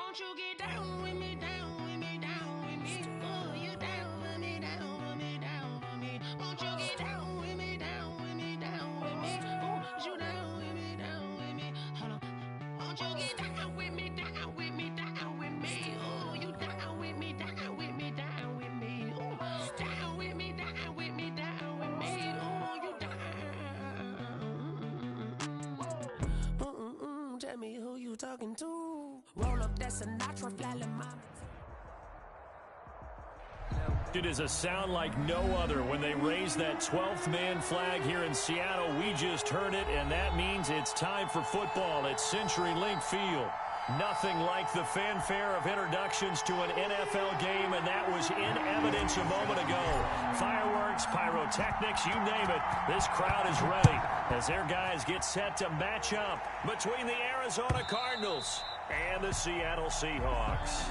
Won't you get down with me, down with me, down with me? Oh, you down with me, down with me, down with me. Won't you get down with me, down with me, down with me? Oh, you down with me, down with me? Hold on. Won't you get down with me, down with me, down with me? Oh, you down with me, down with me, down with me? Oh, down with me, down with me, down with me? Oh, you down. Tell me who you talking to. Roll up that Sinatra, fly mama. It is a sound like no other when they raise that 12th man flag here in Seattle. We just heard it, and that means it's time for football at CenturyLink Field. Nothing like the fanfare of introductions to an NFL game, and that was in evidence a moment ago. Fireworks, pyrotechnics, you name it. This crowd is ready as their guys get set to match up between the Arizona Cardinals and the Seattle Seahawks.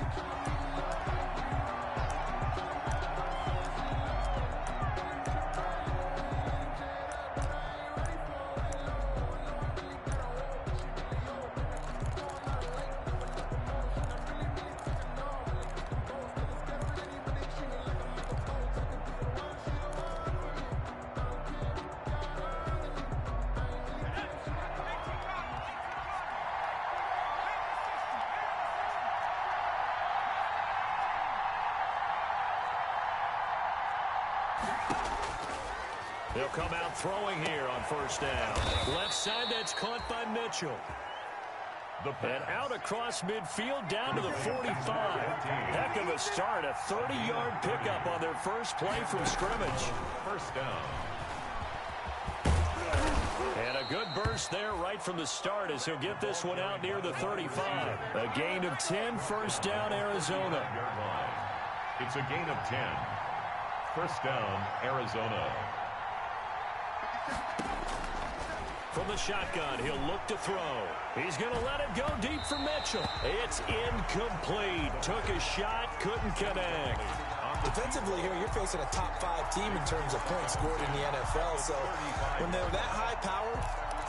They'll come out throwing here on first down. Left side, that's caught by Mitchell. And out across midfield down to the 45. Heck of a start, a 30-yard pickup on their first play from scrimmage. First down. And a good burst there right from the start as he'll get this one out near the 35. A gain of 10, first down, Arizona. It's a gain of 10. First down, Arizona. From the shotgun, he'll look to throw. He's going to let it go deep for Mitchell. It's incomplete. Took a shot, couldn't connect. Defensively here, you're facing a top-5 team in terms of points scored in the NFL. So when they're that high power,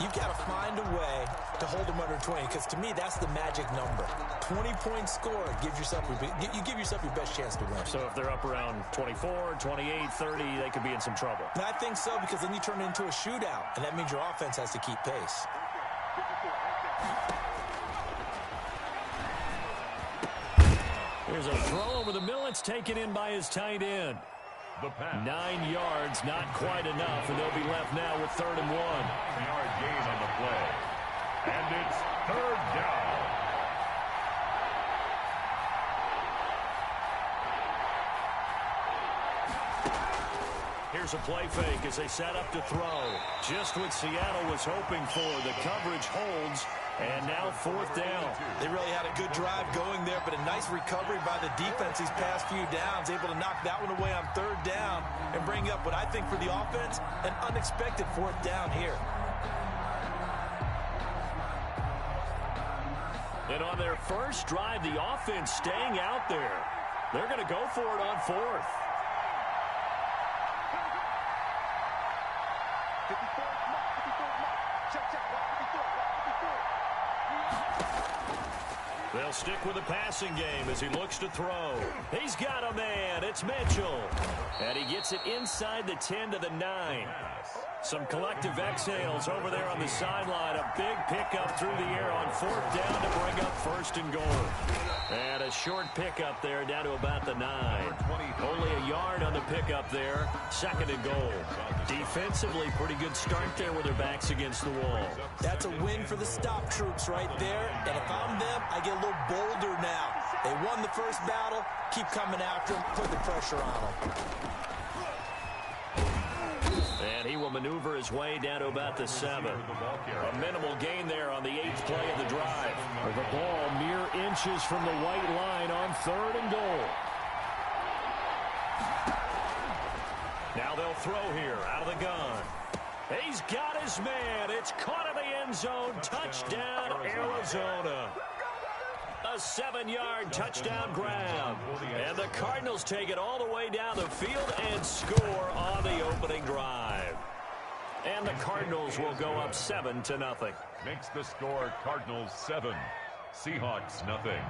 you've got to find a way to hold them under 20. Because to me, that's the magic number. 20-point score gives yourself you give yourself your best chance to win. So if they're up around 24, 28, 30, they could be in some trouble. And I think so, because then you turn it into a shootout, and that means your offense has to keep pace. Here's a throw over the middle. It's taken in by his tight end. 9 yards, not quite enough, and they'll be left now with 3rd and 1. 3-yard gain on the play. And it's 3rd down. Here's a play fake as they set up to throw. Just what Seattle was hoping for. The coverage holds, and now 4th down. They really had a good drive going there, but a nice recovery by the defense these past few downs, able to knock that one away on 3rd down and bring up what I think for the offense, an unexpected 4th down here. And on their first drive, the offense staying out there. They're going to go for it on 4th. They'll stick with the passing game as he looks to throw. He's got a man. It's Mitchell. And he gets it inside the 10 to the 9. Some collective exhales over there on the sideline. A big pickup through the air on 4th down to bring up 1st and goal. And a short pickup there down to about the 9. Only a yard on the pickup there. 2nd and goal. Defensively, pretty good start there with their backs against the wall. That's a win for the stop troops right there. And if I'm them, I get a little bolder now. They won the first battle. Keep coming after them. Put the pressure on them. And he will maneuver his way down to about the 7. A minimal gain there on the 8th play of the drive. The ball mere inches from the white line on 3rd and goal. Now they'll throw here out of the gun. He's got his man. It's caught in the end zone. Touchdown, Arizona. A 7-yard touchdown grab. And the Cardinals take it all the way down the field and score on the opening drive. And the Cardinals will go up 7-0. Makes the score Cardinals 7, Seahawks 0.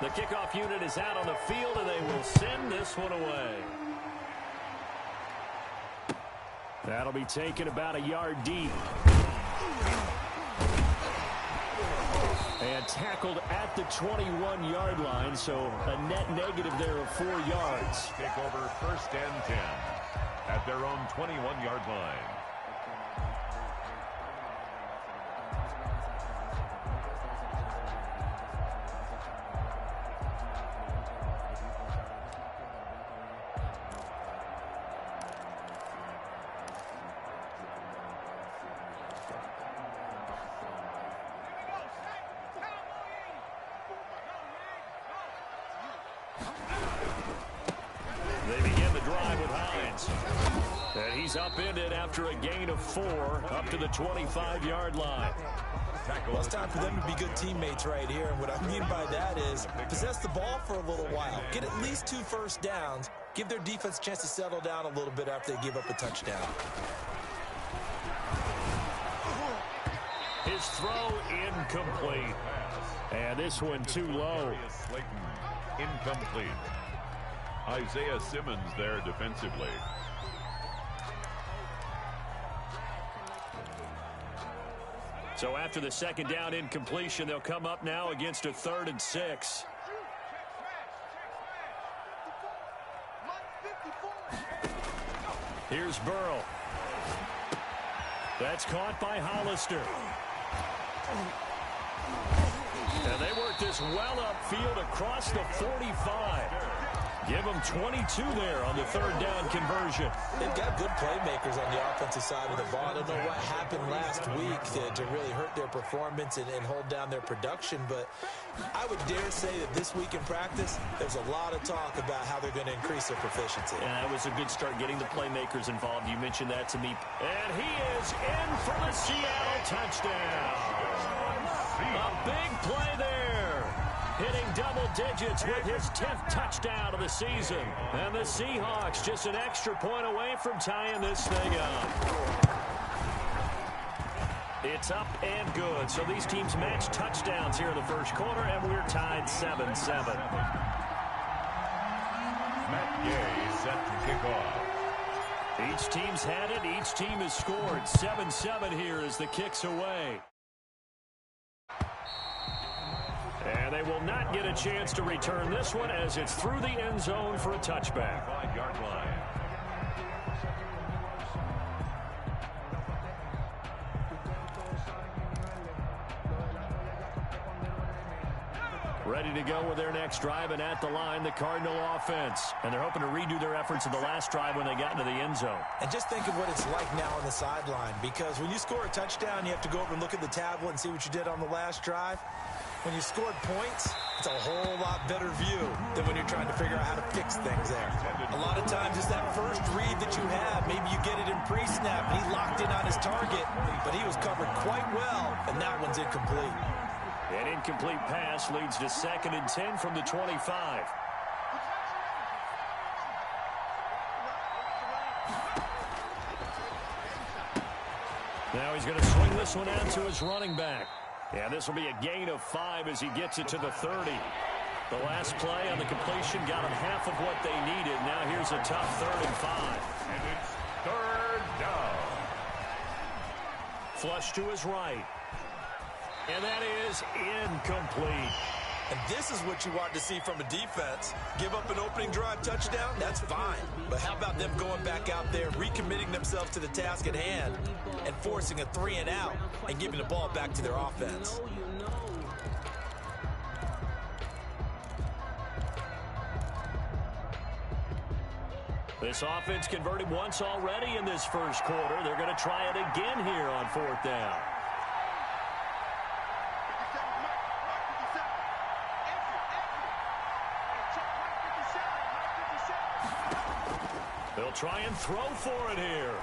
The kickoff unit is out on the field, and they will send this one away. That'll be taken about a yard deep. And tackled at the 21-yard line, so a net negative there of 4 yards. Take over 1st and 10 at their own 21-yard line. They begin the drive with Hines. And he's upended after a gain of 4 up to the 25-yard line. Well, it's time for them to be good teammates right here. And what I mean by that is possess the ball for a little while. Get at least 2 first downs. Give their defense a chance to settle down a little bit after they give up a touchdown. His throw incomplete. And this one too low. Incomplete. Isaiah Simmons there defensively. So after the second down incompletion, they'll come up now against a 3rd and 6. Here's Burrow. That's caught by Hollister. And they work this well upfield across the 45. Give them 22 there on the 3rd down conversion. They've got good playmakers on the offensive side of the ball. I don't know what happened last week to really hurt their performance and hold down their production, but I would dare say that this week in practice, there's a lot of talk about how they're going to increase their proficiency. And that was a good start getting the playmakers involved. You mentioned that to me. And he is in for the Seattle touchdown. A big play there. Hitting double digits with his 10th touchdown of the season. And the Seahawks just an extra point away from tying this thing up. It's up and good. So these teams match touchdowns here in the first quarter, and we're tied 7-7. Matt Gay set to kick off. Each team's had it. Each team has scored. 7-7 here as the kick's away. And they will not get a chance to return this one as it's through the end zone for a touchback. 5-yard line. Ready to go with their next drive, and at the line, the Cardinal offense. And they're hoping to redo their efforts in the last drive when they got into the end zone. And just think of what it's like now on the sideline, because when you score a touchdown, you have to go over and look at the tablet and see what you did on the last drive. When you scored points, it's a whole lot better view than when you're trying to figure out how to fix things there. A lot of times it's that first read that you have. Maybe you get it in pre-snap, and he locked in on his target, but he was covered quite well, and that one's incomplete. An incomplete pass leads to 2nd and 10 from the 25. Now he's going to swing this one out to his running back. Yeah, this will be a gain of 5 as he gets it to the 30. The last play on the completion got him half of what they needed. Now here's a tough 3rd and 5. And it's 3rd down. Flush to his right. And that is incomplete. And this is what you want to see from a defense. Give up an opening drive touchdown, that's fine. But how about them going back out there, recommitting themselves to the task at hand, and forcing a 3 and out, and giving the ball back to their offense. This offense converted once already in this first quarter. They're going to try it again here on 4th down. They'll try and throw for it here.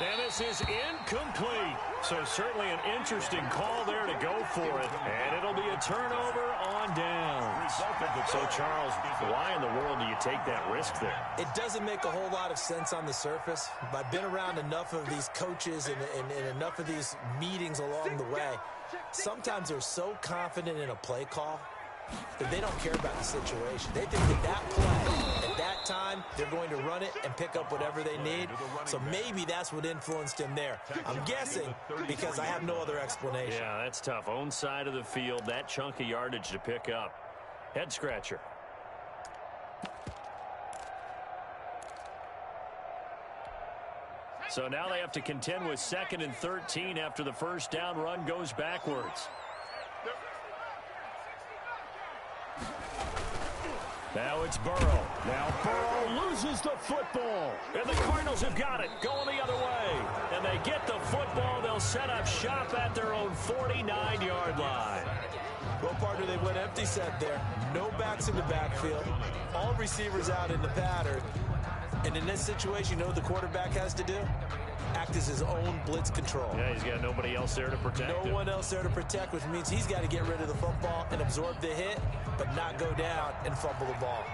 And this is incomplete. So certainly an interesting call there to go for it. And it'll be a turnover on downs. So, Charles, why in the world do you take that risk there? It doesn't make a whole lot of sense on the surface. I've been around enough of these coaches and enough of these meetings along the way. Sometimes they're so confident in a play call that they don't care about the situation. They think that that play, at that time, they're going to run it and pick up whatever they need. So maybe that's what influenced him there. I'm guessing because I have no other explanation. Yeah, that's tough. Own side of the field, that chunk of yardage to pick up. Head scratcher. So now they have to contend with 2nd and 13 after the first down run goes backwards. Now it's Burrow. Now Burrow loses the football. And the Cardinals have got it, going the other way. And they get the football. They'll set up shop at their own 49-yard line. Well, partner, they went empty set there. No backs in the backfield. All receivers out in the pattern. And in this situation, you know what the quarterback has to do? Act as his own blitz control. Yeah, he's got nobody else there to protect him. No one else there to protect, which means he's got to get rid of the football and absorb the hit, but not go down and fumble the ball.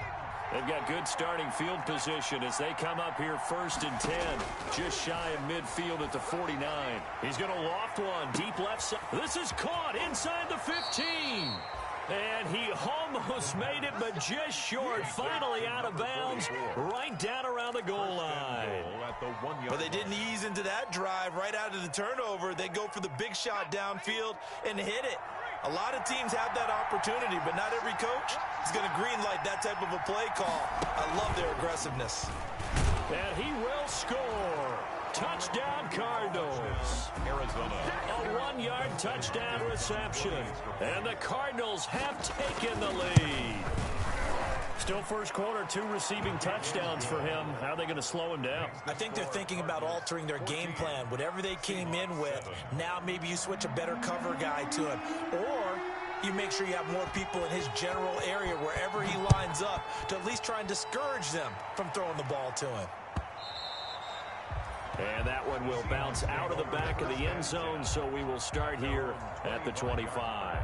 They've got good starting field position as they come up here 1st and 10. Just shy of midfield at the 49. He's going to loft one deep left side. This is caught inside the 15. And he almost made it, but just short. Finally out of bounds, right down around the goal line. But they didn't ease into that drive right out of the turnover. They go for the big shot downfield and hit it. A lot of teams have that opportunity, but not every coach is going to greenlight that type of a play call. I love their aggressiveness. And he will score. Touchdown, Cardinals. Arizona. A 1-yard touchdown reception. And the Cardinals have taken the lead. Still first quarter, 2 receiving touchdowns for him. How are they going to slow him down? I think they're thinking about altering their game plan. Whatever they came in with, now maybe you switch a better cover guy to him. Or you make sure you have more people in his general area wherever he lines up to at least try and discourage them from throwing the ball to him. And that one will bounce out of the back of the end zone, so we will start here at the 25.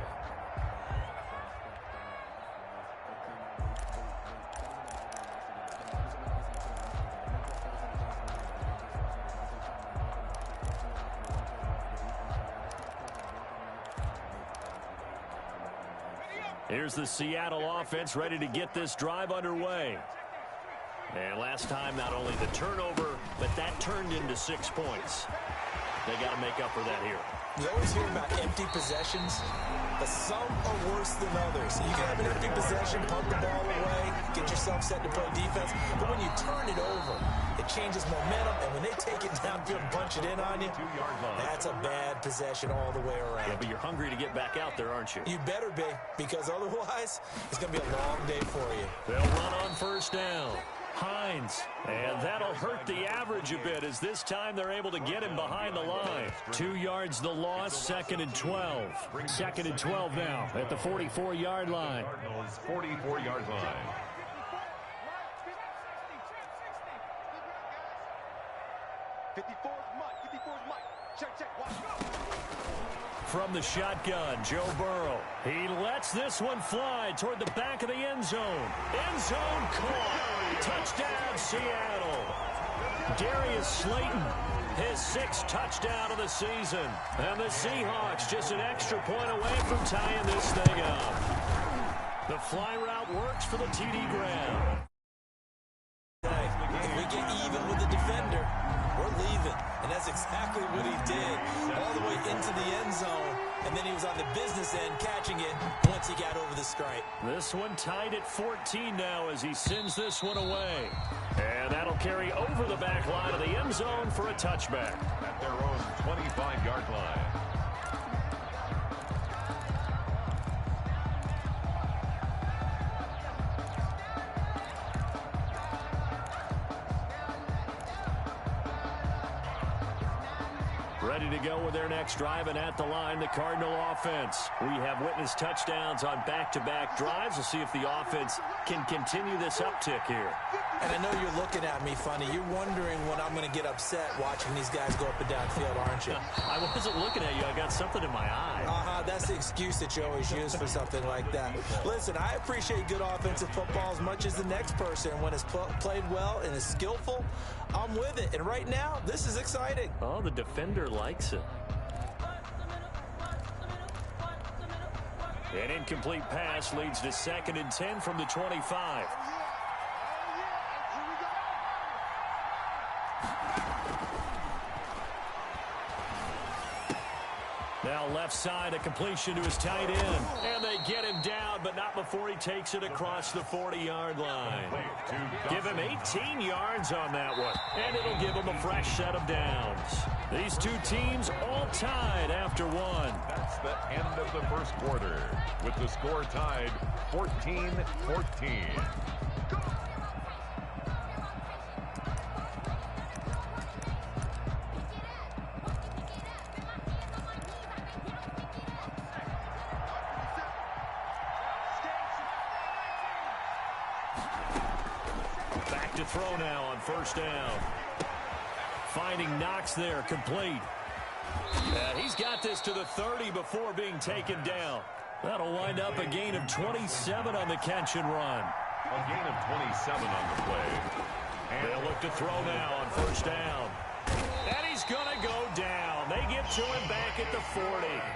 Here's the Seattle offense ready to get this drive underway. And last time, not only the turnover, but that turned into 6 points. They got to make up for that here. You always hear about empty possessions, but some are worse than others. You can have an empty possession, punt the ball away, get yourself set to play defense, but when you turn it over, it changes momentum, and when they take it downfield and punch it in on you, that's a bad possession all the way around. Yeah, but you're hungry to get back out there, aren't you? You better be, because otherwise, it's going to be a long day for you. They'll run on first down. Hines, and that'll hurt the average a bit as this time they're able to get him behind the line. 2 yards the loss, 2nd and 12. 2nd and 12 now at the 44-yard line. Cardinals 44-yard line. From the shotgun, Joe Burrow. He lets this one fly toward the back of the end zone. End zone caught. Touchdown, Seattle. Darius Slayton, his 6th touchdown of the season. And the Seahawks just an extra point away from tying this thing up. The fly route works for the TD Graham. If we get even with the defender, we're leaving. And that's exactly what he did. All the way into the end zone. And then he was on the business end catching it once he got over the stripe. This one tied at 14 now as he sends this one away. And that'll carry over the back line of the end zone for a touchback. At their own 25-yard line. Ready to go with their next drive, and at the line, the Cardinal offense. We have witnessed touchdowns on back-to-back drives. We'll see if the offense can continue this uptick here. And I know you're looking at me funny. You're wondering when I'm going to get upset watching these guys go up and down field, aren't you? I wasn't looking at you. I got something in my eye. That's the excuse that you always use for something like that. Listen, I appreciate good offensive football as much as the next person. When it's played well and is skillful, I'm with it. And right now, this is exciting. Oh, the defender likes it. An incomplete pass leads to 2nd and 10 from the 25. Now left side, a completion to his tight end. And they get him down, but not before he takes it across the 40-yard line. Give him 18 yards on that one, and it'll give him a fresh set of downs. These two teams all tied after one. That's the end of the first quarter, with the score tied 14-14. Back to throw now on first down. Finding Knox there, complete. He's got this to the 30 before being taken down. That'll wind up a gain of 27 on the catch and run. A gain of 27 on the play. And they'll look to throw now on first down. And he's going to go down. They get to him back at the 40.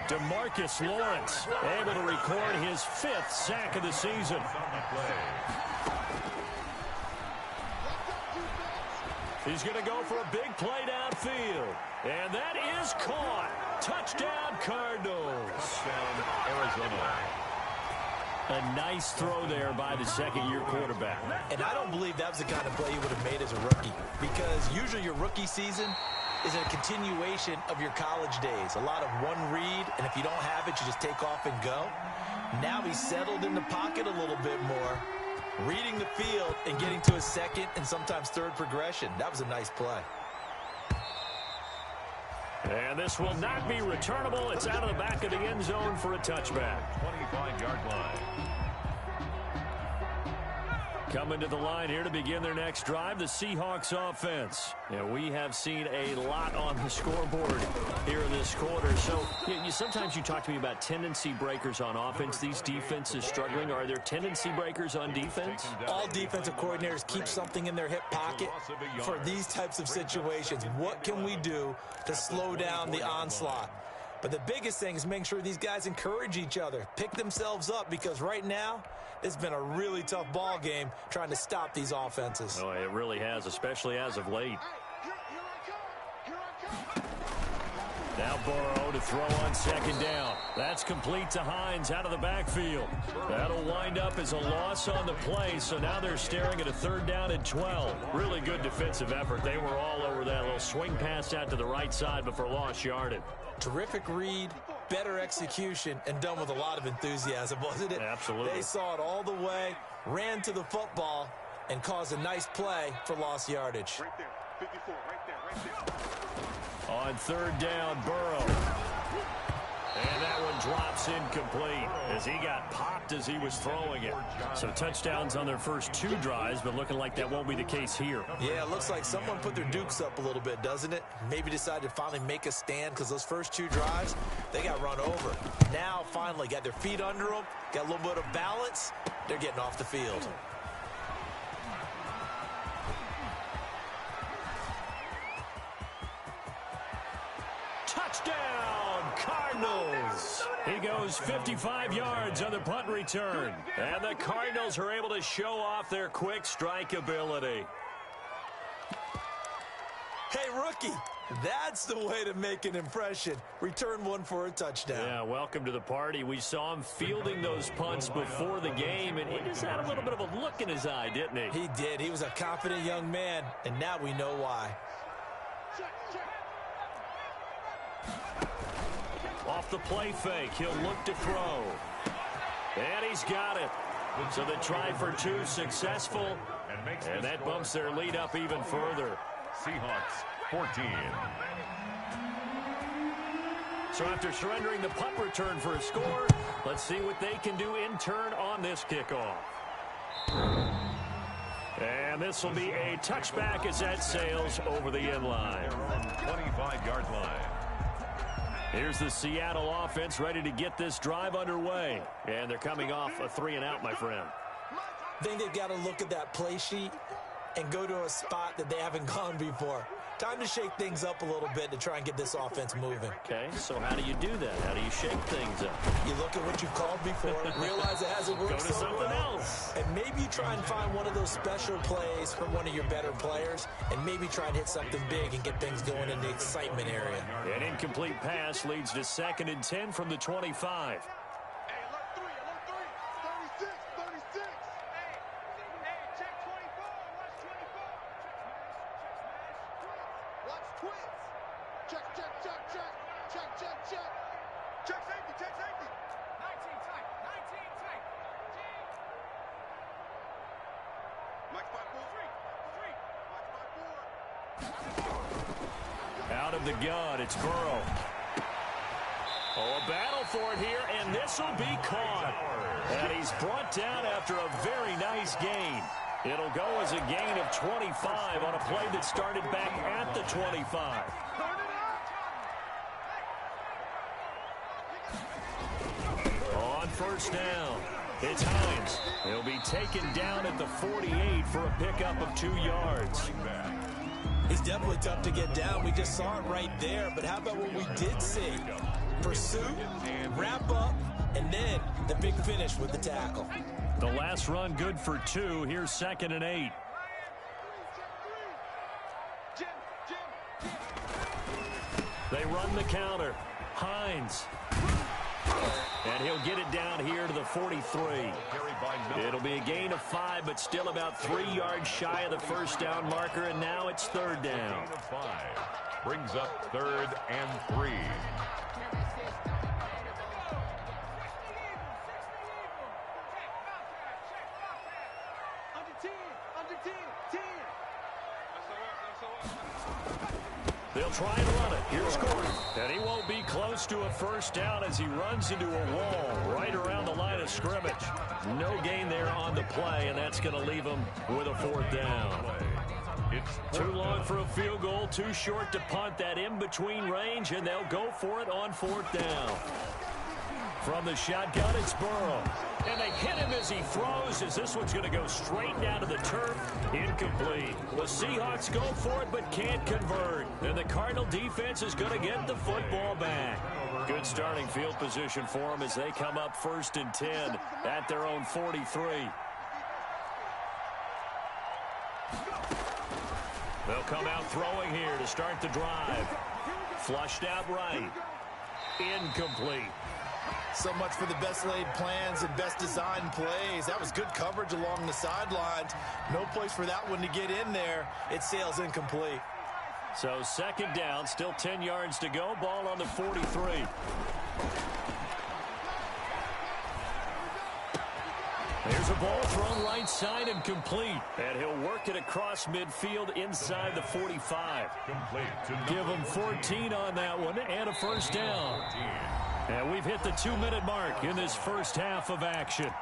DeMarcus Lawrence able to record his 5th sack of the season. He's going to go for a big play downfield. And that is caught. Touchdown, Cardinals. Touchdown, Arizona. A nice throw there by the second-year quarterback. And I don't believe that was the kind of play you would have made as a rookie, because usually your rookie season is a continuation of your college days. A lot of one read, and if you don't have it, you just take off and go. Now he's settled in the pocket a little bit more, reading the field and getting to his second and sometimes third progression. That was a nice play. And this will not be returnable. It's out of the back of the end zone for a touchback. 25-yard line. Coming to the line here to begin their next drive, the Seahawks offense. And we have seen a lot on the scoreboard here in this quarter. So sometimes you talk to me about tendency breakers on offense. These defenses struggling. Are there tendency breakers on defense? All defensive coordinators keep something in their hip pocket for these types of situations. What can we do to slow down the onslaught? But the biggest thing is make sure these guys encourage each other, pick themselves up, because right now it's been a really tough ball game trying to stop these offenses. Oh, it really has, especially as of late. Now Burrow to throw on second down. That's complete to Hines out of the backfield. That'll wind up as a loss on the play, so now they're staring at a 3rd down and 12. Really good defensive effort. They were all over that little swing pass out to the right side before lost yardage. Terrific read, better execution, and done with a lot of enthusiasm, wasn't it? Absolutely. They saw it all the way, ran to the football, and caused a nice play for lost yardage. Right there, 54, right there. On 3rd down, Burrow. And that one drops incomplete as he got popped as he was throwing it. So touchdowns on their first 2 drives, but looking like that won't be the case here. Yeah, it looks like someone put their dukes up a little bit, doesn't it? Maybe decided to finally make a stand, because those first 2 drives, they got run over. Now, finally, got their feet under them, got a little bit of balance. They're getting off the field. Touchdown, Cardinals! He goes 55 yards on the punt return. And the Cardinals are able to show off their quick strike ability. Hey, rookie, that's the way to make an impression. Return one for a touchdown. Yeah, welcome to the party. We saw him fielding those punts before the game, and he just had a little bit of a look in his eye, didn't he? He did. He was a confident young man, and now we know why. Off the play fake, he'll look to throw. And he's got it. So the try for 2 successful, and that bumps their lead up even further. Seahawks 14. So after surrendering the punt return for a score, let's see what they can do in turn on this kickoff. And this will be a touchback as that sails over the end line. 25-yard line. Here's the Seattle offense ready to get this drive underway. And they're coming off a 3-and-out, my friend. I think they've got to look at that play sheet and go to a spot that they haven't gone before. Time to shake things up a little bit to try and get this offense moving. Okay, so how do you do that? How do you shake things up? You look at what you've called before, realize it hasn't worked Go to so something well, else. and maybe you try and find one of those special plays from one of your better players, and maybe try and hit something big and get things going in the excitement area. An incomplete pass leads to 2nd and 10 from the 25. Hey, alert 3, 36. Hey, check 24, watch 24. Watch twins. Check. Check safety. 19 tight. Mike 5-4. Out of the gun, it's Burrow. Oh, a battle for it here, and this will be caught. And he's brought down after a very nice gain. It'll go as a gain of 25 on a play that started back at the 25. On first down, it's Hines. He'll be taken down at the 48 for a pickup of 2 yards. He's definitely tough to get down. We just saw it right there. But how about what we did see? Pursuit, wrap up, and then the big finish with the tackle. The last run good for 2. Here's 2nd and 8. They run the counter. Hines. And he'll get it down here to the 43. It'll be a gain of 5, but still about 3 yards shy of the first down marker, and now it's 3rd down. 5 brings up 3rd and 3. They'll try and run it. Here's Gordon. And he won't be close to a first down as he runs into a wall right around the line of scrimmage. No gain there on the play, and that's going to leave him with a 4th down. It's too long for a field goal, too short to punt. That in-between range, and they'll go for it on 4th down. From the shotgun, it's Burrow. And they hit him as he throws, as this one's going to go straight down to the turf. Incomplete. The Seahawks go for it, but can't convert. And the Cardinal defense is going to get the football back. Good starting field position for them as they come up 1st and 10 at their own 43. They'll come out throwing here to start the drive. Flushed out right. Incomplete. So much for the best laid plans and best designed plays. That was good coverage along the sidelines. No place for that one to get in there. It sails incomplete. So 2nd down, still 10 yards to go. Ball on the 43. There's a ball thrown right side and complete. And he'll work it across midfield inside the 45. Give him 14 on that one and a first down. And we've hit the 2-minute mark in this first half of action.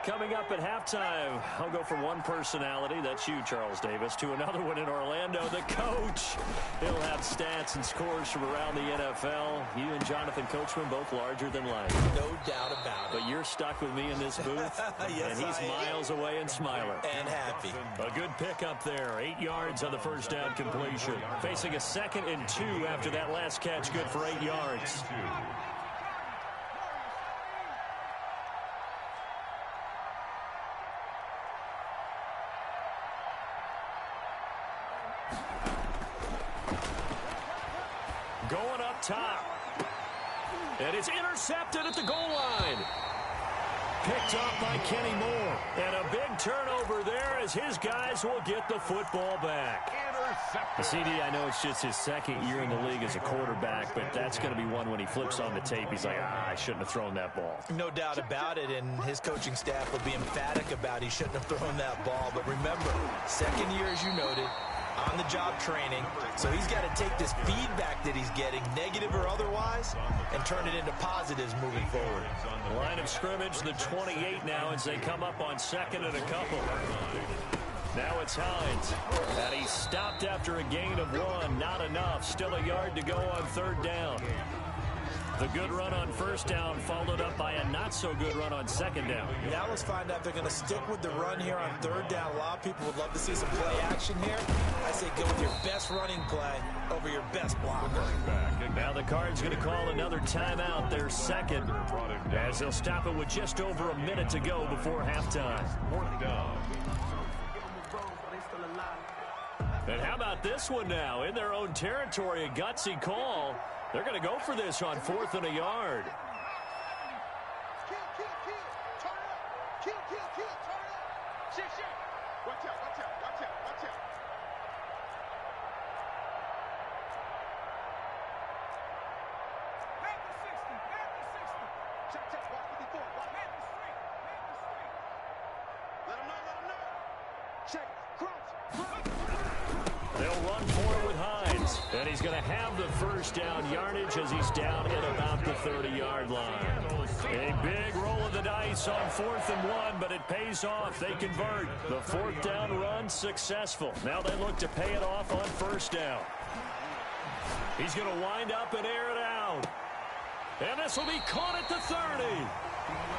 Coming up at halftime, I'll go from one personality, that's you, Charles Davis, to another one in Orlando, the coach. He'll have stats and scores from around the NFL. You and Jonathan Coachman, both larger than life. No doubt about it. But you're stuck with me in this booth, yes, and he's miles away and smiling. And happy. A good pickup there, 8 yards on the first down completion. Facing a 2nd and 2 after that last catch, good for 8 yards. Going up top. And it's intercepted at the goal line. Picked off by Kenny Moore. And a big turnover there as his guys will get the football back. CD, I know it's just his 2nd year in the league as a quarterback, but that's going to be one when he flips on the tape. He's like, I shouldn't have thrown that ball. No doubt about it, and his coaching staff will be emphatic about he shouldn't have thrown that ball. But remember, 2nd year, as you noted, on-the-job training, so he's got to take this feedback that he's getting, negative or otherwise, and turn it into positives moving forward. Line of scrimmage, the 28 now as they come up on 2nd and a couple. Now it's Hines. And he stopped after a gain of 1. Not enough. Still a yard to go on 3rd down. The good run on 1st down followed up by a not-so-good run on 2nd down. Now let's find out if they're going to stick with the run here on 3rd down. A lot of people would love to see some play action here. I say go with your best running play over your best blocker. Now the Cards going to call another timeout, their 2nd, as they'll stop it with just over a minute to go before halftime. 4th down. And how about this one now? In their own territory, a gutsy call. They're going to go for this on 4th and a yard. Kill, kill, kill. Turn it up. Kill, kill, kill. Turn it up. Shit, shit. Watch out, watch out, watch out, watch out. Man to 60, man to 60. Check, check. Watch 54. Watch. Man to straight, man to straight. Let him know, let him know. Check. Crunch, crunch. They'll run for it with Hines. And he's going to have the 1st down yardage as he's down at about the 30-yard line. A big roll of the dice on 4th and 1, but it pays off. They convert. The 4th down run successful. Now they look to pay it off on 1st down. He's going to wind up and air it out. And this will be caught at the 30.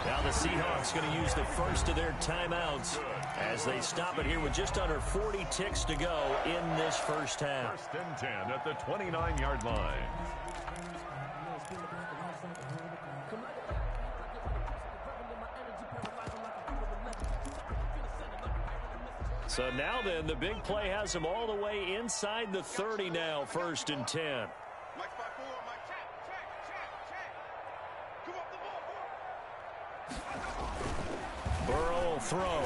Now the Seahawks going to use the first of their timeouts as they stop it here with just under 40 ticks to go in this first half. 1st and 10 at the 29-yard line. So now then, the big play has them all the way inside the 30 now, 1st and 10. Mike 5-4, Mike. Check, check, check, check. Come up the ball. Burrow will throw.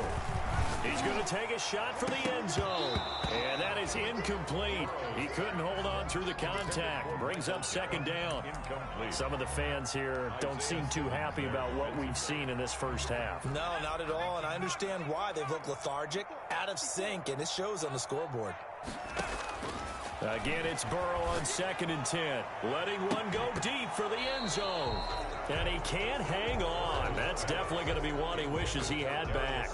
He's going to take a shot for the end zone. And that is incomplete. He couldn't hold on through the contact. Brings up 2nd down. Incomplete. Some of the fans here don't seem too happy about what we've seen in this first half. No, not at all, and I understand why. They've looked lethargic, out of sync, and it shows on the scoreboard. Again, it's Burrow on 2nd and 10. Letting one go deep for the end zone. And he can't hang on. That's definitely going to be one he wishes he had back.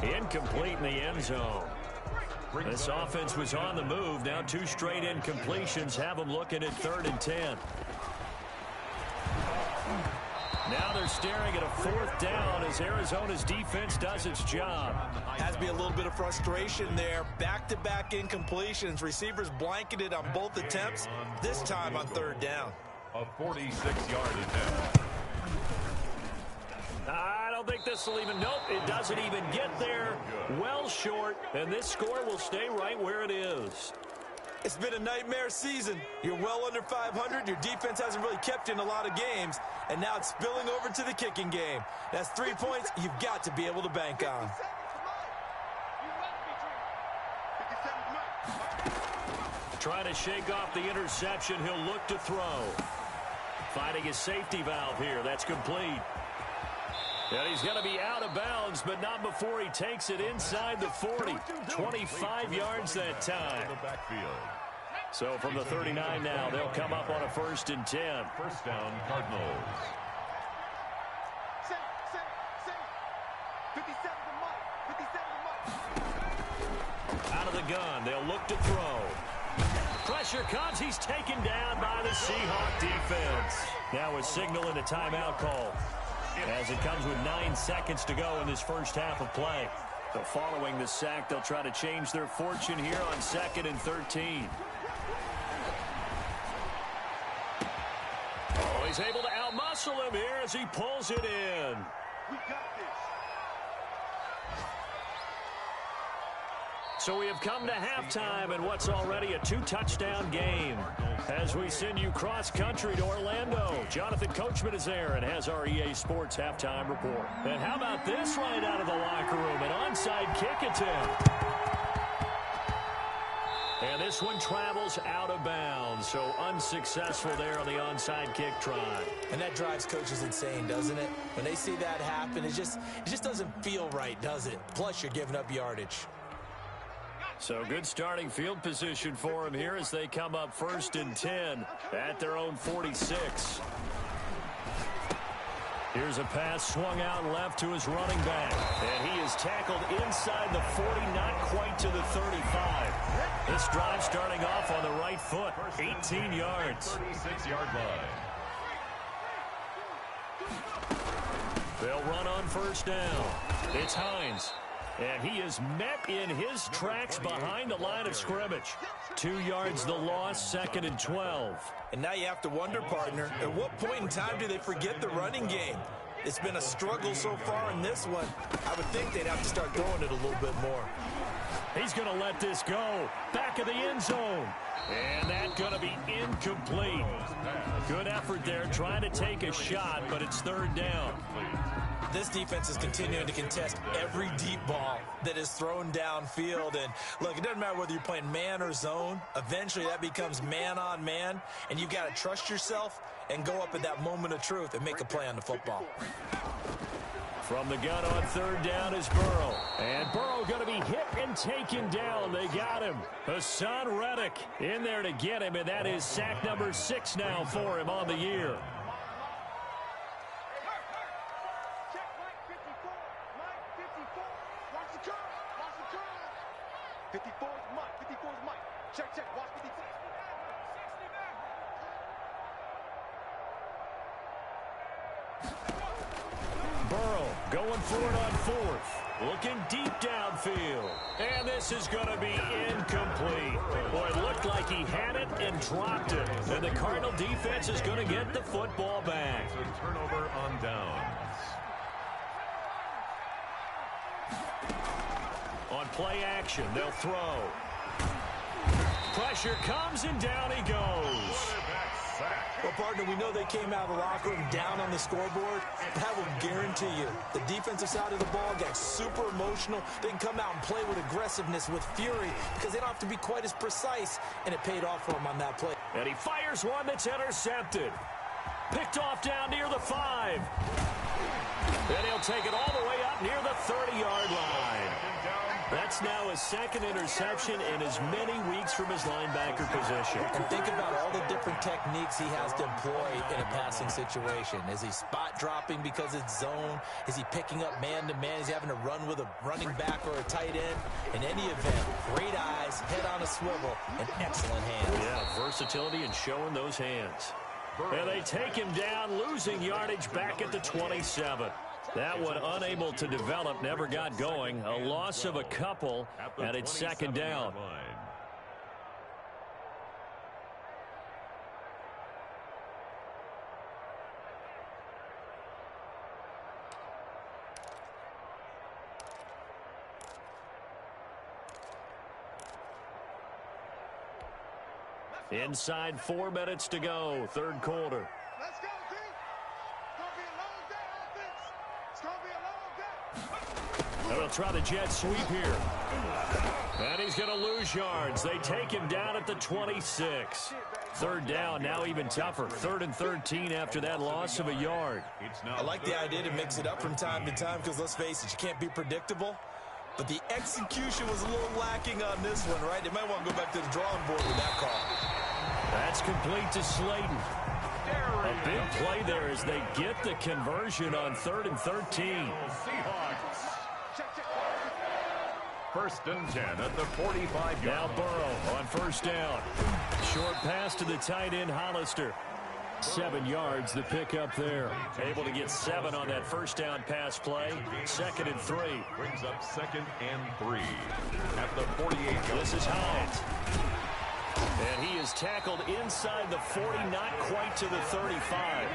Incomplete in the end zone. This offense was on the move. Now 2 straight incompletions have them looking at 3rd and 10. Now they're staring at a 4th down as Arizona's defense does its job. Has to be a little bit of frustration there. Back-to-back incompletions. Receivers blanketed on both attempts, this time on 3rd down. A 46-yard attempt. I don't think this will even, nope, it doesn't even get there. Well short, and this score will stay right where it is. It's been a nightmare season. You're well under 500. Your defense hasn't really kept you in a lot of games, and now it's spilling over to the kicking game. That's 3 points you've got to be able to bank on. Trying to shake off the interception. He'll look to throw. Finding his safety valve here. That's complete. And he's going to be out of bounds, but not before he takes it inside the 40. 25 yards that time. So from the 39 now, they'll come up on a 1st and 10. 1st down, Cardinals. 57 to Mike. Out of the gun, they'll look to throw. Pressure comes, he's taken down by the Seahawk defense. Now a signal and a timeout call, as it comes with 9 seconds to go in this first half of play. So following the sack, they'll try to change their fortune here on 2nd and 13. Oh, he's able to outmuscle him here as he pulls it in. We got this. So we have come to halftime in what's already a 2-touchdown game. As we send you cross-country to Orlando, Jonathan Coachman is there and has our EA Sports halftime report. And how about this right out of the locker room? An onside kick attempt. And this one travels out of bounds, so unsuccessful there on the onside kick try. And that drives coaches insane, doesn't it? When they see that happen, it just doesn't feel right, does it? Plus, you're giving up yardage. So good starting field position for them here as they come up 1st and 10 at their own 46. Here's a pass swung out left to his running back. And he is tackled inside the 40, not quite to the 35. This drive starting off on the right foot, 18 yards. 36-yard line. They'll run on first down. It's Hines. And he is met in his tracks behind the line of scrimmage. 2 yards the loss, 2nd and 12. And now you have to wonder, partner, at what point in time do they forget the running game? It's been a struggle so far in this one. I would think they'd have to start throwing it a little bit more. He's going to let this go. Back of the end zone. And that's going to be incomplete. Good effort there trying to take a shot, but it's 3rd down. This defense is continuing to contest every deep ball that is thrown downfield. And look, it doesn't matter whether you're playing man or zone. Eventually that becomes man on man, and you got to trust yourself and go up at that moment of truth and make a play on the football. From the gun on 3rd down is Burrow. And Burrow going to be hit and taken down. They got him. Hassan Reddick in there to get him, and that is sack number 6 now for him on the year. 54 is Mike. 54 is Mike. Check, check. Watch 54. Burrow going for it on 4th. Looking deep downfield. And this is going to be incomplete. Boy, it looked like he had it and dropped it. And the Cardinal defense is going to get the football back. It's a turnover on downs. On play action, they'll throw. Pressure comes, and down he goes. Well, partner, we know they came out of the locker room down on the scoreboard. But I will guarantee you, the defensive side of the ball got super emotional. They can come out and play with aggressiveness, with fury, because they don't have to be quite as precise, and it paid off for them on that play. And he fires one that's intercepted. Picked off down near the 5. Then he'll take it all the way up near the 30-yard line. That's now his 2nd interception in as many weeks from his linebacker position. And think about all the different techniques he has to employ in a passing situation. Is he spot dropping because it's zone? Is he picking up man-to-man? Is he having to run with a running back or a tight end? In any event, great eyes, head on a swivel, and excellent hands. Yeah, versatility and showing those hands. And they take him down, losing yardage back at the 27. That one unable to develop, never got going. A loss of a couple, and it's 2nd down. Inside 4 minutes to go, 3rd quarter. Let's go, D. It's going to be a long day, offense. It's going to be a long day. And they'll try the jet sweep here. And he's going to lose yards. They take him down at the 26. 3rd down, now even tougher. 3rd and 13 after that loss of a yard. I like the idea to mix it up from time to time because, let's face it, you can't be predictable. But the execution was a little lacking on this one, right? They might want to go back to the drawing board with that call. That's complete to Slayton. A big play there as they get the conversion on 3rd and 13. First and 10 at the 45-yard line. Now Burrow on first down. Short pass to the tight end, Hollister. 7 yards, the pickup there. Able to get 7 on that first down pass play. 2nd and 3. Brings up 2nd and 3 at the 48. This is Hines. And he is tackled inside the 40, not quite to the 35.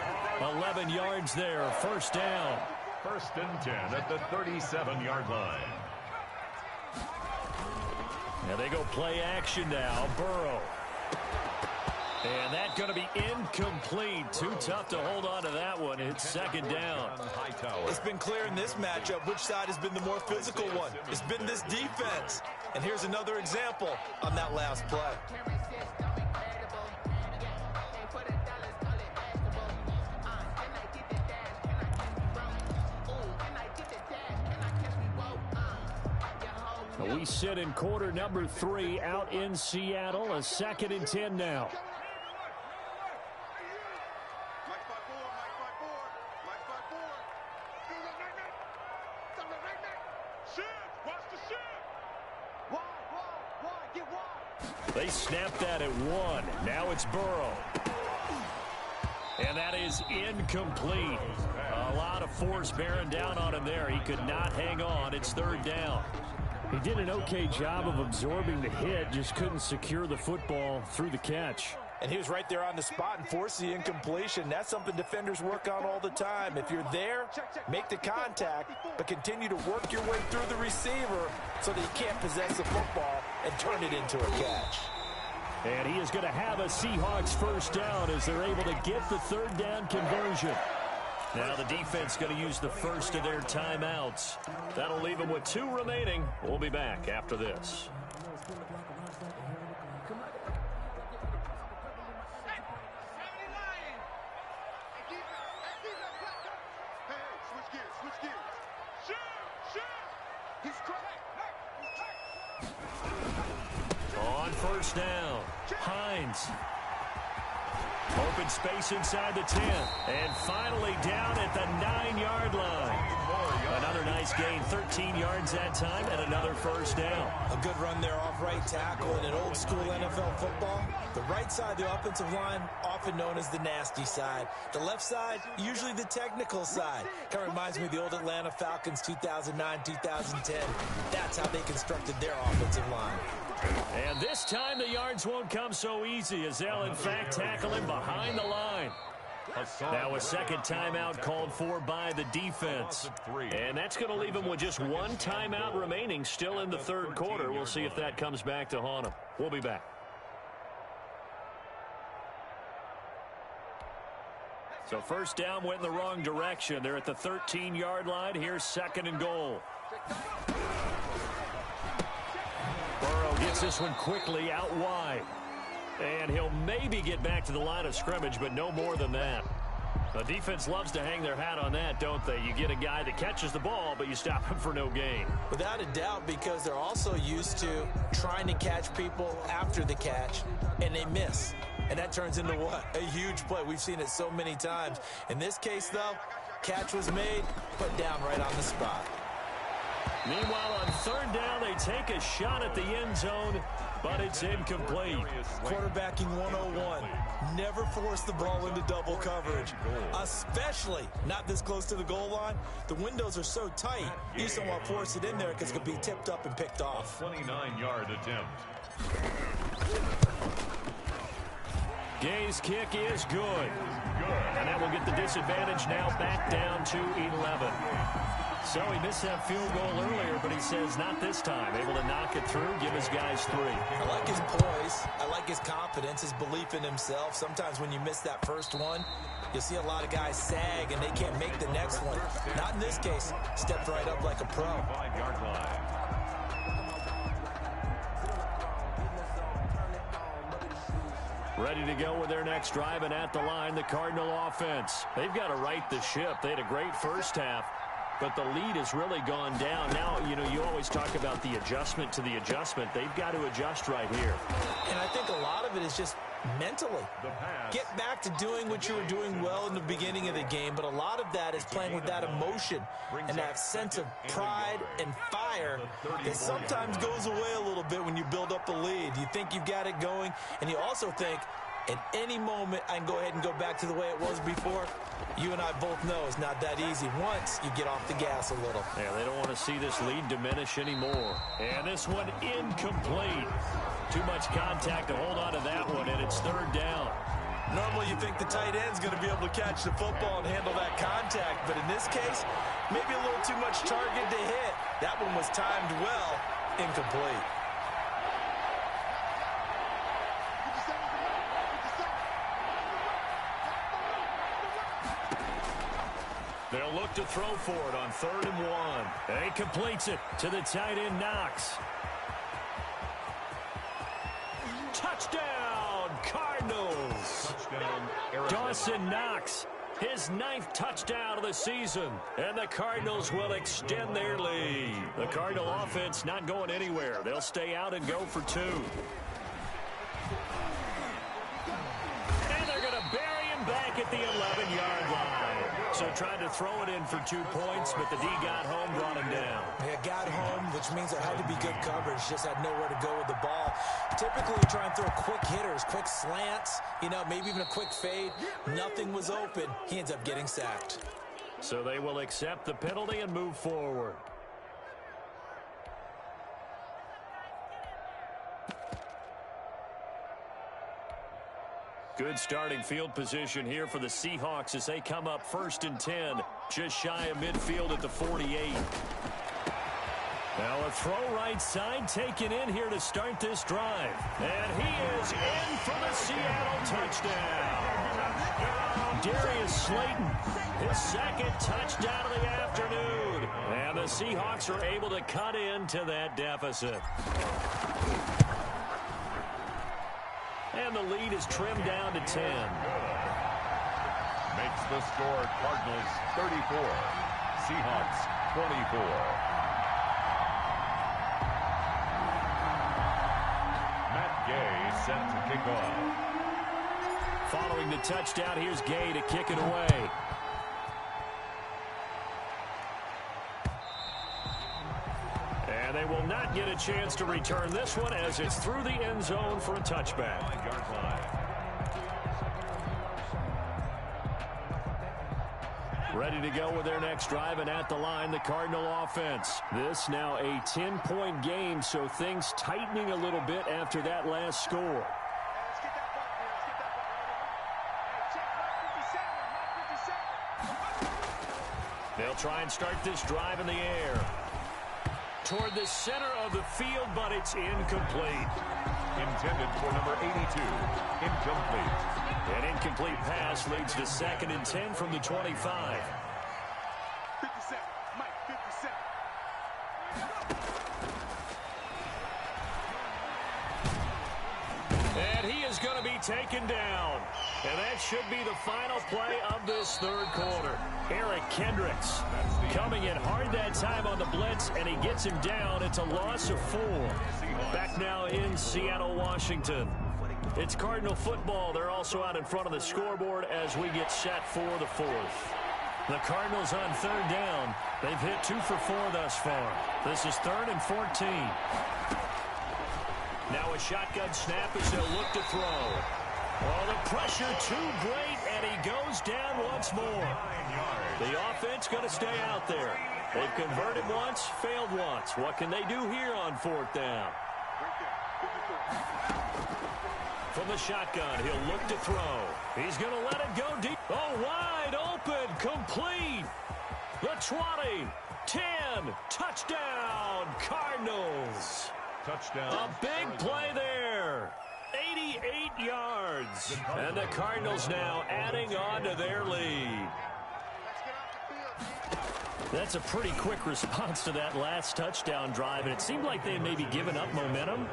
11 yards there, first down. First and 10 at the 37-yard line. Now they go play action now. Burrow. And that's going to be incomplete. Too tough to hold on to that one. It's 2nd down. It's been clear in this matchup which side has been the more physical one. It's been this defense. And here's another example on that last play. We sit in quarter number 3 out in Seattle. A 2nd and 10 now. Mike 5-4, Mike 5-4, Mike 5-4. They snapped that at 1. Now it's Burrow. And that is incomplete. A lot of force bearing down on him there. He could not hang on. It's 3rd down. He did an okay job of absorbing the hit, just couldn't secure the football through the catch. And he was right there on the spot and forced the incompletion. That's something defenders work on all the time. If you're there, make the contact, but continue to work your way through the receiver so that you can't possess the football and turn it into a catch. And he is going to have a Seahawks 1st down as they're able to get the 3rd down conversion. Now the defense going to use the first of their timeouts. That'll leave them with 2 remaining. We'll be back after this. On 1st down, Hines. Open space inside the 10. And finally down at the 9-yard line. Another nice gain, 13 yards that time, and another 1st down. A good run there off right tackle. In an old school NFL football, the right side of the offensive line, often known as the nasty side. The left side, usually the technical side. Kind of reminds me of the old Atlanta Falcons 2009, 2010. That's how they constructed their offensive line. And this time the yards won't come so easy as they'll in fact tackle him behind the line. Now a 2nd timeout called for by the defense. And that's going to leave him with just 1 timeout remaining still in the 3rd quarter. We'll see if that comes back to haunt him. We'll be back. So 1st down went in the wrong direction. They're at the 13-yard line. Here's 2nd and goal. Burrow gets this one quickly out wide. And he'll maybe get back to the line of scrimmage, but no more than that. The defense loves to hang their hat on that, don't they? You get a guy that catches the ball, but you stop him for no gain. Without a doubt, because they're also used to trying to catch people after the catch, and they miss. And that turns into what? A huge play. We've seen it so many times. In this case, though, catch was made, put down right on the spot. Meanwhile, on 3rd down, they take a shot at the end zone, but it's incomplete. Quarterbacking 101. Never force the ball into double coverage, especially not this close to the goal line. The windows are so tight, you just don't want to force it in there because it could be tipped up and picked off. 29-yard attempt. Gay's kick is good. And that will get the disadvantage now back down to 11. So he missed that field goal earlier, but he says not this time. Able to knock it through, give his guys 3. I like his poise. I like his confidence, his belief in himself. Sometimes when you miss that first one, you'll see a lot of guys sag and they can't make the next one. Not in this case. Stepped right up like a pro. 5-yard line. Ready to go with their next drive, and at the line, the Cardinal offense. They've got to right the ship. They had a great first half, but the lead has really gone down. Now, you know, you always talk about the adjustment to the adjustment. They've got to adjust right here. And I think a lot of it is just mentally. Get back to doing what you were doing well in the beginning of the game, but a lot of that is playing with that emotion and that sense of pride and fire that sometimes goes away a little bit when you build up a lead. You think you've got it going, and you also think at any moment I can go ahead and go back to the way it was before. You and I both know it's not that easy once you get off the gas a little. Yeah, they don't want to see this lead diminish anymore. And this one incomplete. Too much contact to hold on to that one, and it's 3rd down. Normally you think the tight end's going to be able to catch the football and handle that contact, but in this case, maybe a little too much target to hit. That one was timed well, incomplete. They'll look to throw for it on 3rd and 1. And he completes it to the tight end, Knox. Touchdown, Cardinals. Touchdown, Dawson Knox, his 9th touchdown of the season. And the Cardinals will extend their lead. The Cardinal offense not going anywhere. They'll stay out and go for 2. And they're going to bury him back at the 11-yard line. So tried to throw it in for 2 points, but the D got home, brought him down. Yeah, got home, which means there had to be good coverage. Just had nowhere to go with the ball. Typically, you try and throw quick hitters, quick slants, maybe even a quick fade. Nothing was open. He ends up getting sacked. So they will accept the penalty and move forward. Good starting field position here for the Seahawks as they come up 1st and 10, just shy of midfield at the 48. Now a throw right side taken in here to start this drive. And he is in for the Seattle touchdown. Darius Slayton, his 2nd touchdown of the afternoon. And the Seahawks are able to cut into that deficit. And the lead is trimmed down to 10. Makes the score Cardinals 34, Seahawks 24. Matt Gay set to kick off. Following the touchdown, here's Gay to kick it away. And they will not get a chance to return this one as it's through the end zone for a touchback. Ready to go with their next drive, and at the line, the Cardinal offense. This now a 10-point game, so things tightening a little bit after that last score. They'll try and start this drive in the air. Toward the center of the field, but it's incomplete. Intended for number 82. Incomplete. An incomplete pass leads to 2nd and 10 from the 25. 57, Mike, 57. And he is going to be taken down. And that should be the final play of this 3rd quarter. Eric Kendricks coming in hard that time on the blitz, and he gets him down. It's a loss of 4. Back now in Seattle, Washington. It's Cardinal football. They're also out in front of the scoreboard as we get set for the 4th. The Cardinals on 3rd down. They've hit 2 for 4 thus far. This is 3rd and 14. Now a shotgun snap as they'll look to throw. Oh, the pressure too great, and he goes down once more. The offense going to stay out there. They've converted once, failed once. What can they do here on 4th down? From the shotgun, he'll look to throw. He's going to let it go deep. Oh, wide open, complete. The 20, 10, touchdown, Cardinals. Touchdown. A big play there. 88 yards. And the Cardinals now adding on to their lead. That's a pretty quick response to that last touchdown drive. And it seemed like they had maybe given up momentum.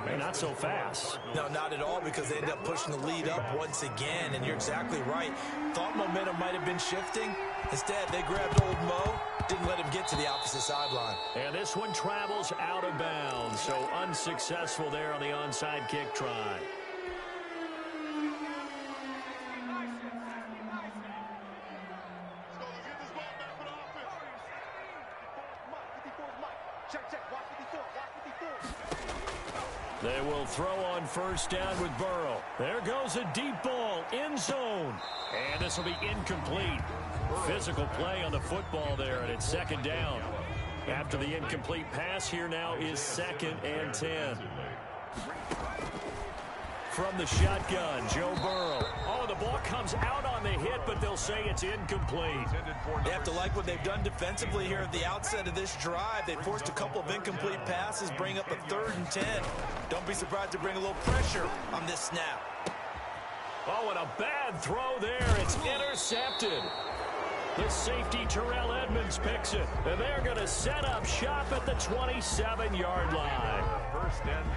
And not so fast. No, not at all, because they ended up pushing the lead up once again. And you're exactly right. Thought momentum might have been shifting. Instead, they grabbed old Mo. Didn't let him get to the opposite sideline. And this one travels out of bounds. So unsuccessful there on the onside kick try. They will throw on 1st down with Burrow. There goes a deep ball, end zone. And this will be incomplete. Physical play on the football there, and it's 2nd down. After the incomplete pass, here now is 2nd and 10. From the shotgun, Joe Burrow. Oh, the ball comes out on the hit, but they'll say it's incomplete. They have to like what they've done defensively here at the outset of this drive. They forced a couple of incomplete passes, bring up a 3rd and 10. Don't be surprised to bring a little pressure on this snap. Oh, and a bad throw there. It's intercepted. The safety, Terrell Edmonds, picks it. And they're going to set up shop at the 27-yard line. 1st and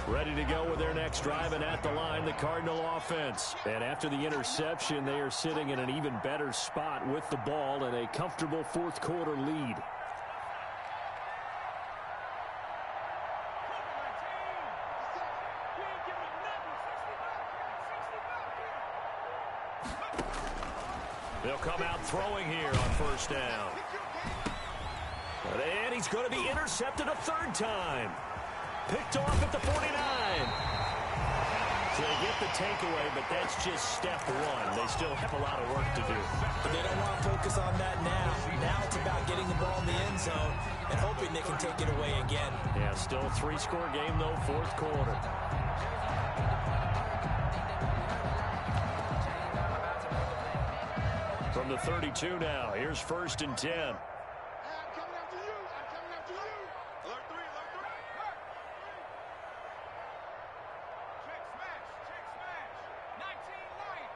10. Ready to go with their next drive, and at the line, the Cardinal offense. And after the interception, they are sitting in an even better spot with the ball and a comfortable 4th quarter lead. They'll come out throwing here on first down. And he's going to be intercepted a third time. Picked off at the 49. So they get the takeaway, but that's just step one. They still have a lot of work to do. But they don't want to focus on that now. Now it's about getting the ball in the end zone and hoping they can take it away again. Yeah, still a 3-score game, though, fourth quarter. From the 32 now, here's first and 10. I'm coming after you. I'm coming after you. Alert 3, alert 3. Check smash, check smash. 19 light.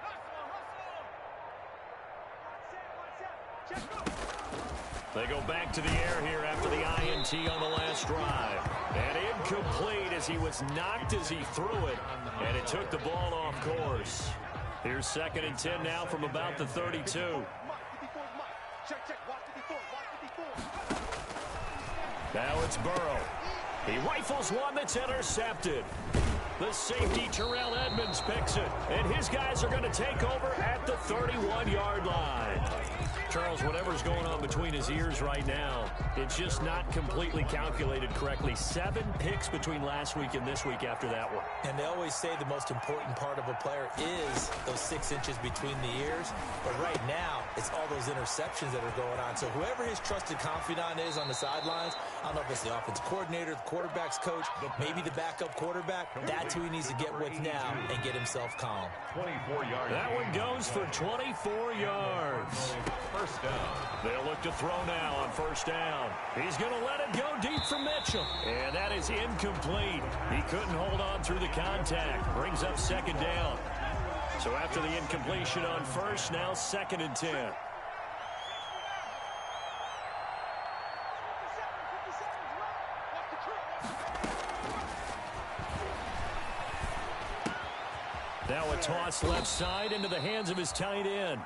Hustle, hustle. Check go. They go back to the air here after the INT on the last drive. And incomplete as he was knocked as he threw it. And it took the ball off course. Here's second and 10 now from about the 32. Now it's Burrow. He rifles one that's intercepted. The safety, Terrell Edmonds, picks it. And his guys are going to take over at the 31-yard line. Charles, whatever's going on between his ears right now, it's just not completely calculated correctly. 7 picks between last week and this week after that one. And they always say the most important part of a player is those 6 inches between the ears. But right now, it's all those interceptions that are going on. So whoever his trusted confidant is on the sidelines, I don't know if it's the offensive coordinator, the quarterback's coach, maybe the backup quarterback, that's who he needs to get with now and get himself calm. 24 yards. That one goes for 24 yards. First down. They'll look to throw now on first down. He's going to let it go deep for Mitchell. And that is incomplete. He couldn't hold on through the contact. Brings up second down. So after the incompletion on first, now second and 10. Now a toss left side into the hands of his tight end.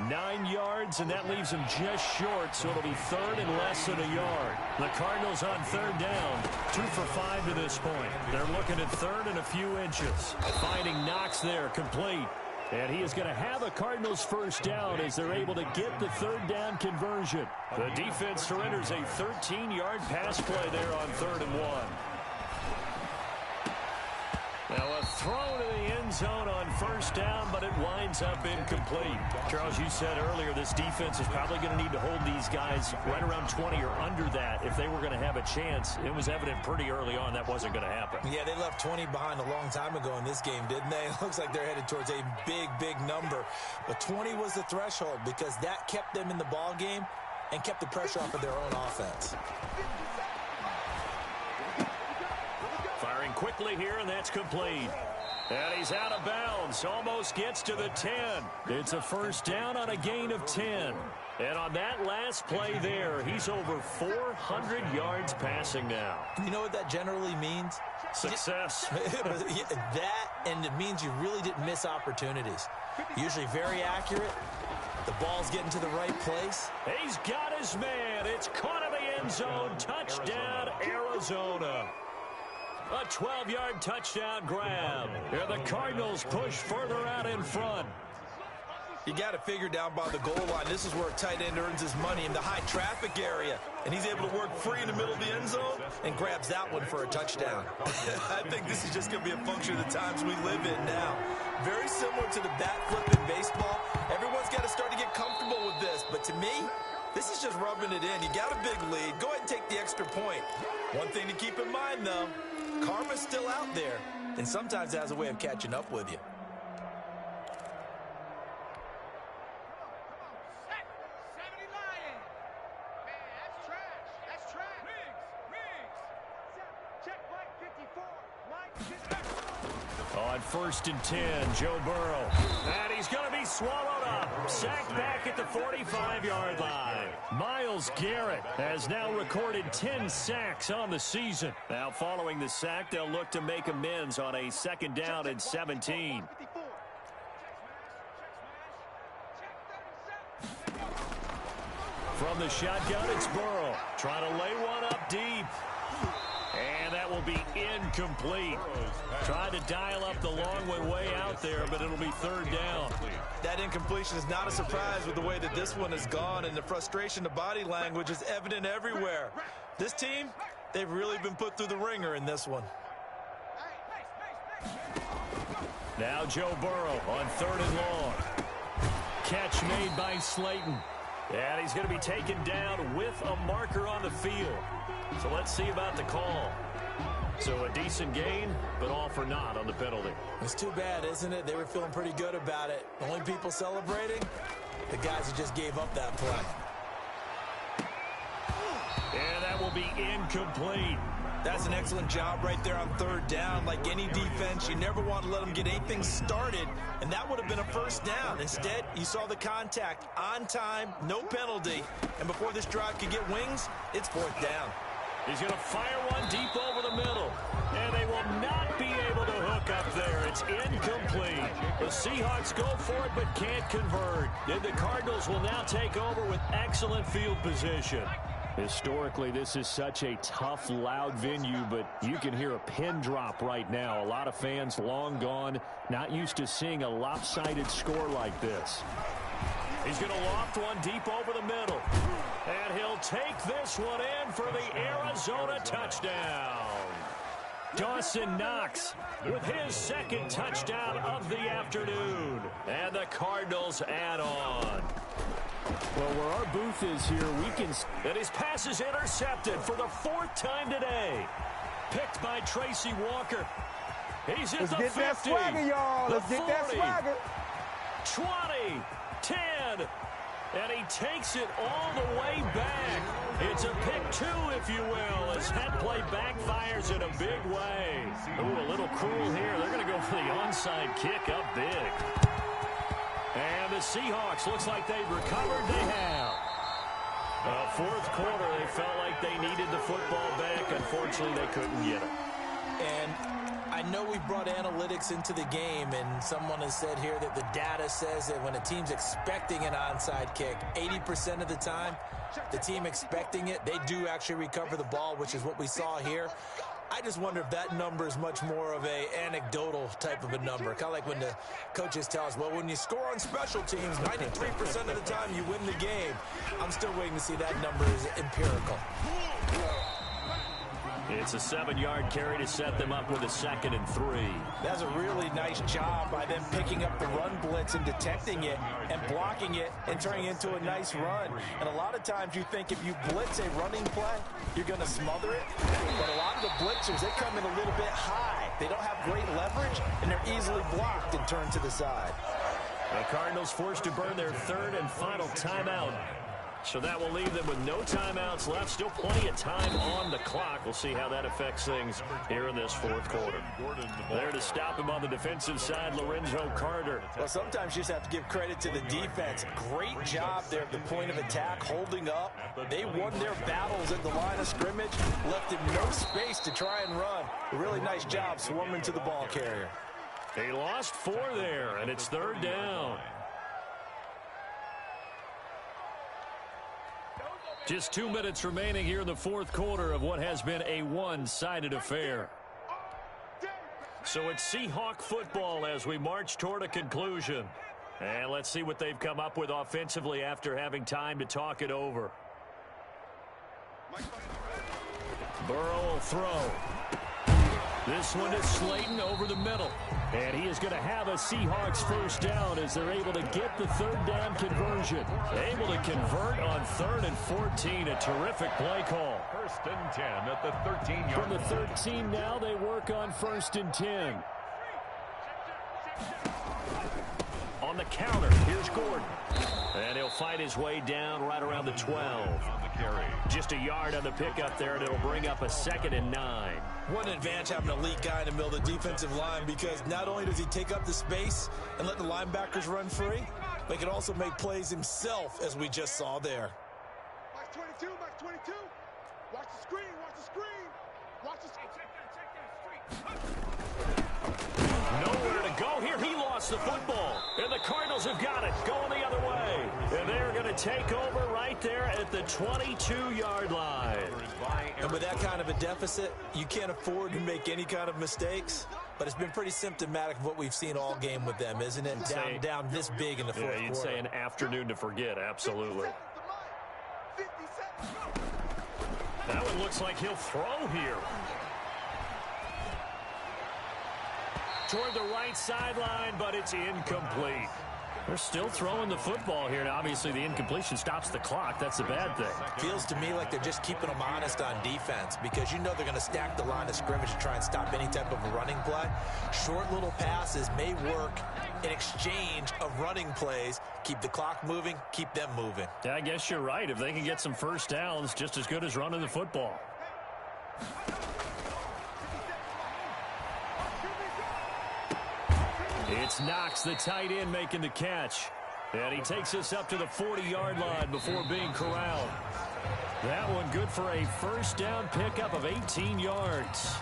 9 yards, and that leaves him just short, so it'll be third and less than a yard. The Cardinals on third down, 2 for 5 to this point. They're looking at third and a few inches. Finding Knox there, complete. And he is going to have a Cardinals first down as they're able to get the third down conversion. The defense surrenders a 13-yard pass play there on third and 1. Now a throw to the end zone on first down, but it winds up incomplete. Charles, you said earlier this defense is probably going to need to hold these guys right around 20 or under that if they were going to have a chance. It was evident pretty early on that wasn't going to happen. Yeah, they left 20 behind a long time ago in this game, didn't they? It looks like they're headed towards a big, big number. But 20 was the threshold because that kept them in the ball game and kept the pressure off of their own offense. Firing quickly here, and that's complete. And he's out of bounds. Almost gets to the 10. It's a first down on a gain of 10. And on that last play there, he's over 400 yards passing now. You know what that generally means? Success. That, and it means you really didn't miss opportunities. Usually very accurate. The ball's getting to the right place. He's got his man. It's caught in the end zone. Touchdown, Arizona. A 12-yard touchdown grab. Here the Cardinals push further out in front. You got to figure down by the goal line. This is where a tight end earns his money, in the high traffic area. And he's able to work free in the middle of the end zone and grabs that one for a touchdown. I think this is just going to be a function of the times we live in now. Very similar to the bat flip in baseball. Everyone's got to start to get comfortable with this. But to me, this is just rubbing it in. You got a big lead. Go ahead and take the extra point. One thing to keep in mind, though, karma's still out there, and sometimes it has a way of catching up with you. On first and 10, Joe Burrow. And he's going to be swallowed up. Sacked back at the 45-yard line. Myles Garrett has now recorded 10 sacks on the season. Now following the sack, they'll look to make amends on a second down and 17. From the shotgun, it's Burrow. Trying to lay one up deep. And that will be incomplete. Tried to dial up the long one way out there, but it'll be third down. That incompletion is not a surprise with the way that this one has gone, and the frustration, the body language is evident everywhere. This team, they've really been put through the ringer in this one. Now Joe Burrow on third and long. Catch made by Slayton. And he's going to be taken down with a marker on the field. So let's see about the call. So a decent gain, but all for naught on the penalty. It's too bad, isn't it? They were feeling pretty good about it. The only people celebrating, the guys who just gave up that play. And that will be incomplete. That's an excellent job right there on third down. Like any defense, you never want to let them get anything started, and that would have been a first down. Instead, you saw the contact on time, no penalty, and before this drive could get wings, it's fourth down. He's going to fire one deep over the middle, and they will not be able to hook up there. It's incomplete. The Seahawks go for it but can't convert. And the Cardinals will now take over with excellent field position. Historically, this is such a tough, loud venue, but you can hear a pin drop right now. A lot of fans long gone, not used to seeing a lopsided score like this. He's going to loft one deep over the middle. And he'll take this one in for the Arizona touchdown. Dawson Knox with his second touchdown of the afternoon. And the Cardinals add on. Well, where our booth is here, we can... And his pass is intercepted for the fourth time today. Picked by Tracy Walker. He's at the 50. Let's get that swagger, y'all. Let's get that swagger. 20, 10, and he takes it all the way back. It's a pick two, if you will, as that play backfires in a big way. Ooh, a little cruel here. They're going to go for the onside kick up big. And the Seahawks, looks like they've recovered. They have. Fourth quarter, they felt like they needed the football back. Unfortunately, they couldn't get it. And I know we brought analytics into the game, and someone has said here that the data says that when a team's expecting an onside kick, 80% of the time, the team expecting it, they do actually recover the ball, which is what we saw here. I just wonder if that number is much more of a anecdotal type of a number. Kind of like when the coaches tell us, well, when you score on special teams, 93% of the time you win the game. I'm still waiting to see that number is empirical. It's a 7-yard carry to set them up with a 2nd and 3. That's a really nice job by them picking up the run blitz and detecting it and blocking it and turning it into a nice run. And a lot of times you think if you blitz a running play, you're going to smother it. But a lot of the blitzers, they come in a little bit high. They don't have great leverage, and they're easily blocked and turned to the side. The Cardinals forced to burn their third and final timeout. So that will leave them with no timeouts left. Still plenty of time on the clock. We'll see how that affects things here in this fourth quarter. There to stop him on the defensive side, Lorenzo Carter. Well, sometimes you just have to give credit to the defense. Great job there at the point of attack, holding up. They won their battles at the line of scrimmage, left him no space to try and run. A really nice job swarming to the ball carrier. He lost 4 there, and it's third down. Just 2 minutes remaining here in the fourth quarter of what has been a one-sided affair. So it's Seahawk football as we march toward a conclusion. And let's see what they've come up with offensively after having time to talk it over. Burrow will throw. This one is Slayton over the middle. And he is going to have a Seahawks first down as they're able to get the third down conversion. Able to convert on 3rd and 14. A terrific play call. 1st and 10 at the 13-yard line. From the 13 now, they work on 1st and 10. On the counter, here's Gordon. And he'll fight his way down right around the 12. On the carry. Just a yard on the pickup there, and it'll bring up a 2nd and 9. What an advantage having an elite guy in the middle of the defensive line, because not only does he take up the space and let the linebackers run free, but he can also make plays himself, as we just saw there. Max 22, Max 22. Watch the screen, watch the screen. Watch the screen. Nowhere to go here. He lost the football. And the Cardinals have got it. Going the other way. And they're going to to take over right there at the 22-yard line. And with that kind of a deficit, you can't afford to make any kind of mistakes. But it's been pretty symptomatic of what we've seen all game with them, isn't it? Down this big in the fourth quarter. You'd say an afternoon to forget, absolutely. That one looks like he'll throw here. Toward the right sideline, but it's incomplete. They're still throwing the football here, and obviously the incompletion stops the clock. That's a bad thing. Feels to me like they're just keeping them honest on defense because you know they're going to stack the line of scrimmage and try and stop any type of a running play. Short little passes may work in exchange of running plays. Keep the clock moving, keep them moving. Yeah, I guess you're right. If they can get some first downs, just as good as running the football. It's Knox, the tight end, making the catch. And he takes us up to the 40-yard line before being corralled. That one good for a first down pickup of 18 yards.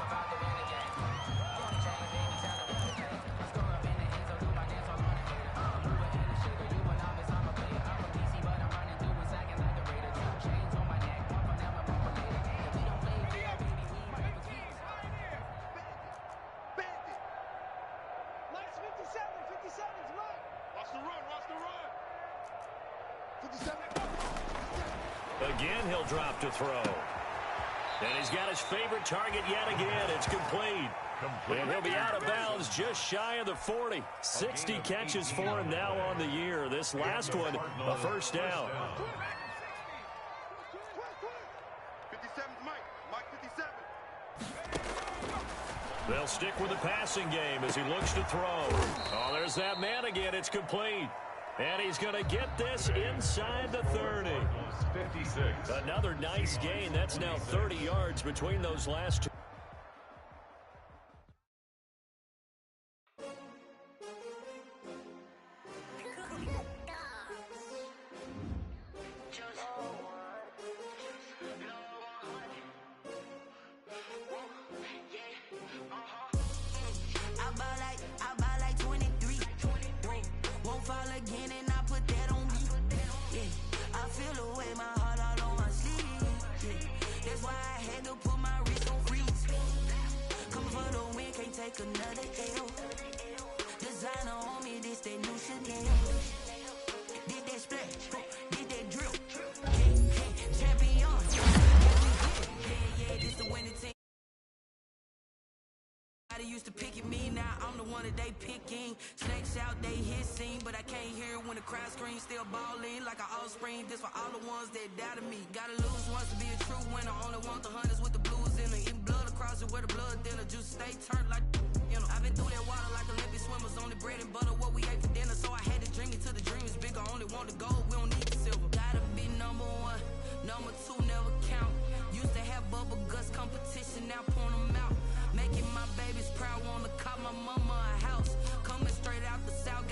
Again, he'll drop to throw. And he's got his favorite target yet again. It's complete. And he'll be out of bounds just shy of the 40. 60 catches for him now on the year. This last one, a first down. 57, Mike 57. They'll stick with the passing game as he looks to throw. Oh, there's that man again. It's complete. And he's going to get this inside the 30. 56. Another nice gain. That's now 30 yards between those last two. Another L. Designer on me, this that new Chanel. Did that splash, did that drill. Champion. Yeah, this the winning team. They used to pick at me, now I'm the one that they picking. Snakes out, they hissing, but I can't hear when the crowd screams. Still balling like an offspring. This for all the ones that doubted me. Gotta lose once to be a true winner. Only want the hunters with the blues in it. Eating blood across it where the blood thinner. Juice stay turned like, you know. I've been through that water like Olympic swimmers. Only bread and butter what we ate for dinner. So I had to dream it till the dream is bigger. Only want the gold, we don't need the silver. Gotta be number one, number two never count. Used to have bubble guts competition, now point them out. Making my babies proud, wanna call my mama a house. Coming straight out the south.